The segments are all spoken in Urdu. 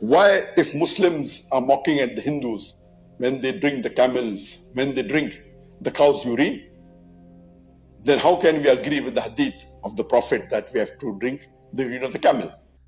Why, if Muslims are mocking at the Hindus when they drink the camels, when they drink the cow's urine, then how can we agree with the hadith of the Prophet that we have to drink the urine of the camel?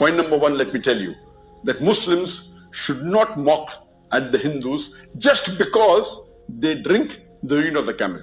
Point number one, let me tell you that Muslims should not mock at the Hindus just because they drink the urine of the camel.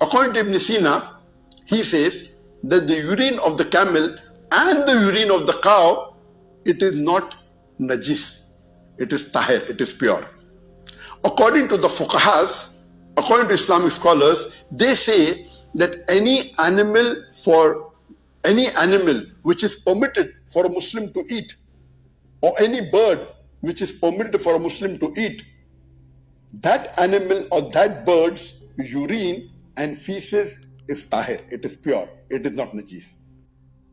According to Ibn Sina, he says that the urine of the camel and the urine of the cow, it is not najis, it is tahir, it is pure. According to the fuqahas, according to Islamic scholars, they say that any animal which is permitted for a Muslim to eat, or any bird which is permitted for a Muslim to eat, that animal or that bird's urine and feces is tahir, it is pure, it is not najis.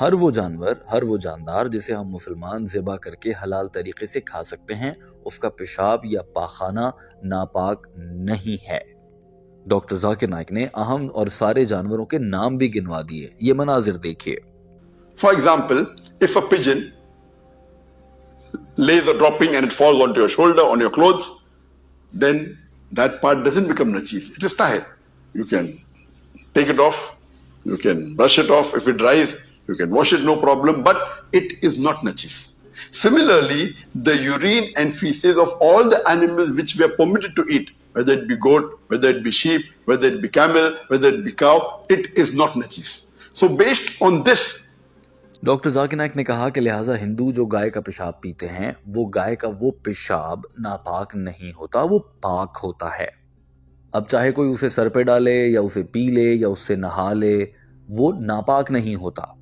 ہر وہ جانور، ہر وہ جاندار جسے ہم مسلمان ذبح کر کے حلال طریقے سے کھا سکتے ہیں، اس کا پیشاب یا پاخانہ ناپاک نہیں ہے۔ ڈاکٹر ذاکر نائک نے اہم اور سارے جانوروں کے نام بھی گنوا دیے۔ یہ مناظر دیکھیے۔ For example, if a pigeon lays a dropping and it falls onto your shoulder, on your clothes, then that part doesn't become najis. It is tahir. You can take it off, you can brush it off. If it dries, you can wash it, no problem, but it is not najis. Similarly, the urine and feces of all the animals which we are permitted to eat, whether it be goat, whether it be sheep, whether it be camel, whether it be cow, it is not najis. So based on this, doctor Zakir Naik نے کہا کہ لہٰذا ہندو جو گائے کا پیشاب پیتے ہیں، وہ گائے کا وہ پیشاب ناپاک نہیں ہوتا، وہ پاک ہوتا ہے۔ اب چاہے کوئی اسے سر پہ ڈالے یا اسے پی لے یا اس سے نہا لے، وہ ناپاک نہیں ہوتا۔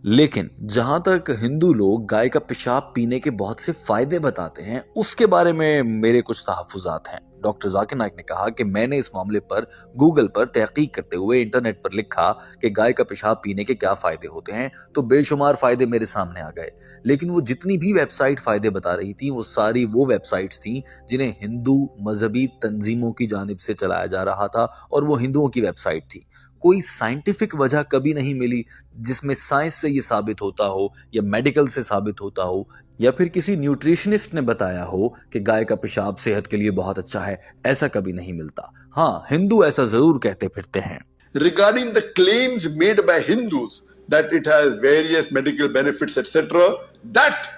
لیکن جہاں تک ہندو لوگ گائے کا پیشاب پینے کے بہت سے فائدے بتاتے ہیں، اس کے بارے میں میرے کچھ تحفظات ہیں۔ ڈاکٹر ذاکر نائک نے کہا کہ میں نے اس معاملے پر گوگل پر تحقیق کرتے ہوئے انٹرنیٹ پر لکھا کہ گائے کا پیشاب پینے کے کیا فائدے ہوتے ہیں، تو بے شمار فائدے میرے سامنے آ گئے۔ لیکن وہ جتنی بھی ویب سائٹ فائدے بتا رہی تھیں، وہ ساری وہ ویب سائٹس تھیں جنہیں ہندو مذہبی تنظیموں کی جانب سے چلایا جا رہا تھا، اور وہ ہندوؤں کی ویب سائٹ تھی۔ کوئی سائنٹیفک وجہ کبھی نہیں ملی جس میں سائنس سے یہ ثابت ہوتا ہو یا میڈیکل سے ثابت ہوتا ہو یا پھر کسی نیوٹریشنسٹ نے بتایا ہو کہ گائے کا پیشاب صحت کے لیے بہت اچھا ہے۔ ایسا کبھی نہیں ملتا۔ ہاں، ہندو ایسا ضرور کہتے پھرتے ہیں۔ regarding the claims made by Hindus that it has various medical benefits, etc., that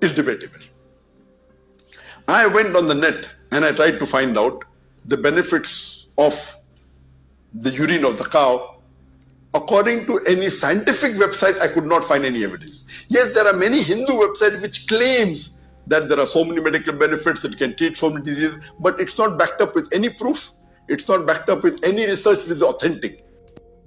is debatable. I went on the net and I tried to find out the benefits of the urine of the cow. According to any scientific website, I could not find any evidence. Yes, there are many Hindu websites which claims that there are so many medical benefits, it can treat so many diseases, but it's not backed up with any proof. It's not backed up with any research which is authentic.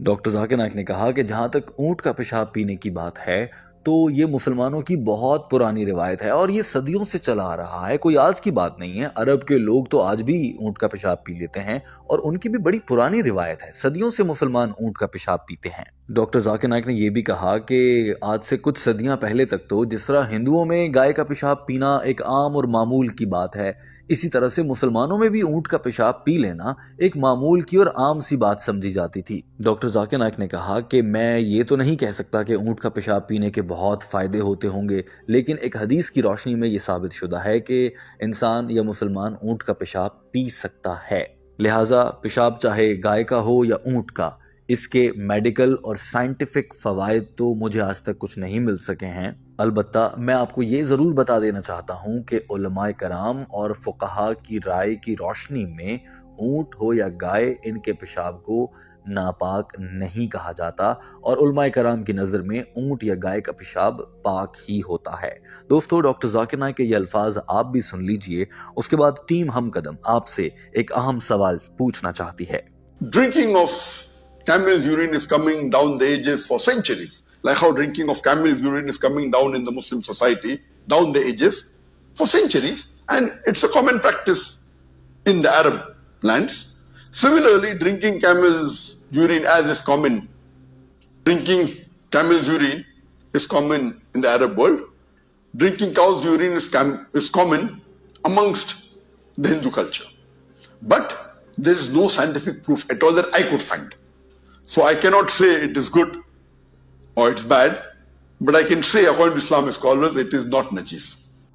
Doctor Zakir Naik نے کہا کہ جہاں تک اونٹ کا پیشاب پینے کی بات ہے، تو یہ مسلمانوں کی بہت پرانی روایت ہے اور یہ صدیوں سے چلا آ رہا ہے، کوئی آج کی بات نہیں ہے۔ عرب کے لوگ تو آج بھی اونٹ کا پیشاب پی لیتے ہیں اور ان کی بھی بڑی پرانی روایت ہے، صدیوں سے مسلمان اونٹ کا پیشاب پیتے ہیں۔ ڈاکٹر ذاکر نائک نے یہ بھی کہا کہ آج سے کچھ صدیاں پہلے تک تو جس طرح ہندوؤں میں گائے کا پیشاب پینا ایک عام اور معمول کی بات ہے، اسی طرح سے مسلمانوں میں بھی اونٹ کا پیشاب پی لینا ایک معمول کی اور عام سی بات سمجھی جاتی تھی۔ ڈاکٹر ذاکر نائک نے کہا کہ میں یہ تو نہیں کہہ سکتا کہ اونٹ کا پیشاب پینے کے بہت فائدے ہوتے ہوں گے، لیکن ایک حدیث کی روشنی میں یہ ثابت شدہ ہے کہ انسان یا مسلمان اونٹ کا پیشاب پی سکتا ہے۔ لہٰذا پیشاب چاہے گائے کا ہو یا اونٹ کا، اس کے میڈیکل اور سائنٹیفک فوائد تو مجھے آج تک کچھ نہیں مل سکے ہیں۔ البتہ میں آپ کو یہ ضرور بتا دینا چاہتا ہوں کہ علماء کرام اور فقہا کی رائے کی روشنی میں اونٹ ہو یا گائے، ان کے پیشاب کو ناپاک نہیں کہا جاتا، اور علماء کرام کی نظر میں اونٹ یا گائے کا پیشاب پاک ہی ہوتا ہے۔ دوستو، ڈاکٹر ذاکر نائک کے یہ الفاظ آپ بھی سن لیجئے، اس کے بعد ٹیم ہم قدم آپ سے ایک اہم سوال پوچھنا چاہتی ہے۔ Drinking of camel's urine is coming down the ages for centuries, like how drinking of camel's urine is coming down in the Muslim society down the ages for centuries, and it's a common practice in the Arab lands. Similarly, drinking camel's urine as is common, drinking camel's urine is common in the Arab world. Drinking cow's urine is common amongst the Hindu culture, but there is no scientific proof at all that I could find. So I cannot say it is good or it's bad, but I can say according to Islamic scholars it is not najis.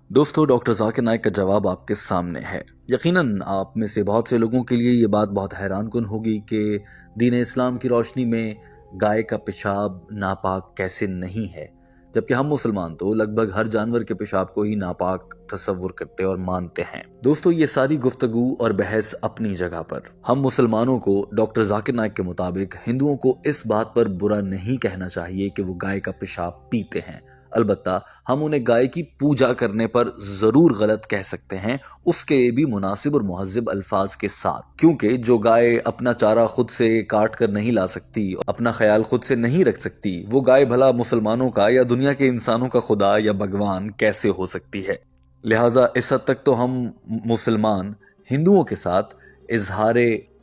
دوستو، ڈاکٹر ذاکر نائک کا جواب آپ کے سامنے ہے۔ یقیناً آپ میں سے بہت سے لوگوں کے لیے یہ بات بہت حیران کن ہوگی کہ دین اسلام کی روشنی میں گائے کا پیشاب ناپاک کیسے نہیں ہے، جبکہ ہم مسلمان تو لگ بھگ ہر جانور کے پیشاب کو ہی ناپاک تصور کرتے اور مانتے ہیں۔ دوستو، یہ ساری گفتگو اور بحث اپنی جگہ پر، ہم مسلمانوں کو ڈاکٹر ذاکر نائک کے مطابق ہندوؤں کو اس بات پر برا نہیں کہنا چاہیے کہ وہ گائے کا پیشاب پیتے ہیں۔ البتہ ہم انہیں گائے کی پوجا کرنے پر ضرور غلط کہہ سکتے ہیں، اس کے بھی مناسب اور مہذب الفاظ کے ساتھ، کیونکہ جو گائے اپنا چارہ خود سے کاٹ کر نہیں لا سکتی، اپنا خیال خود سے نہیں رکھ سکتی، وہ گائے بھلا مسلمانوں کا یا دنیا کے انسانوں کا خدا یا بھگوان کیسے ہو سکتی ہے؟ لہٰذا اس حد تک تو ہم مسلمان ہندوؤں کے ساتھ اظہار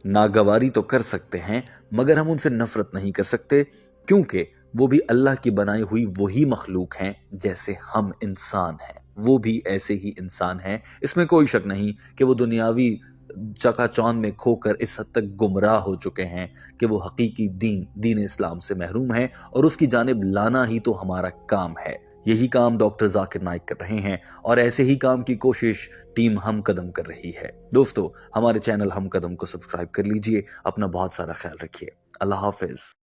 ناگواری تو کر سکتے ہیں، مگر ہم ان سے نفرت نہیں کر سکتے، کیونکہ وہ بھی اللہ کی بنائی ہوئی وہی مخلوق ہیں جیسے ہم انسان ہیں، وہ بھی ایسے ہی انسان ہیں۔ اس میں کوئی شک نہیں کہ وہ دنیاوی چکا چوند میں کھو کر اس حد تک گمراہ ہو چکے ہیں کہ وہ حقیقی دین اسلام سے محروم ہیں، اور اس کی جانب لانا ہی تو ہمارا کام ہے۔ یہی کام ڈاکٹر ذاکر نائک کر رہے ہیں، اور ایسے ہی کام کی کوشش ٹیم ہم قدم کر رہی ہے۔ دوستو، ہمارے چینل ہم قدم کو سبسکرائب کر لیجئے۔ اپنا بہت سارا خیال رکھیے۔ اللہ حافظ۔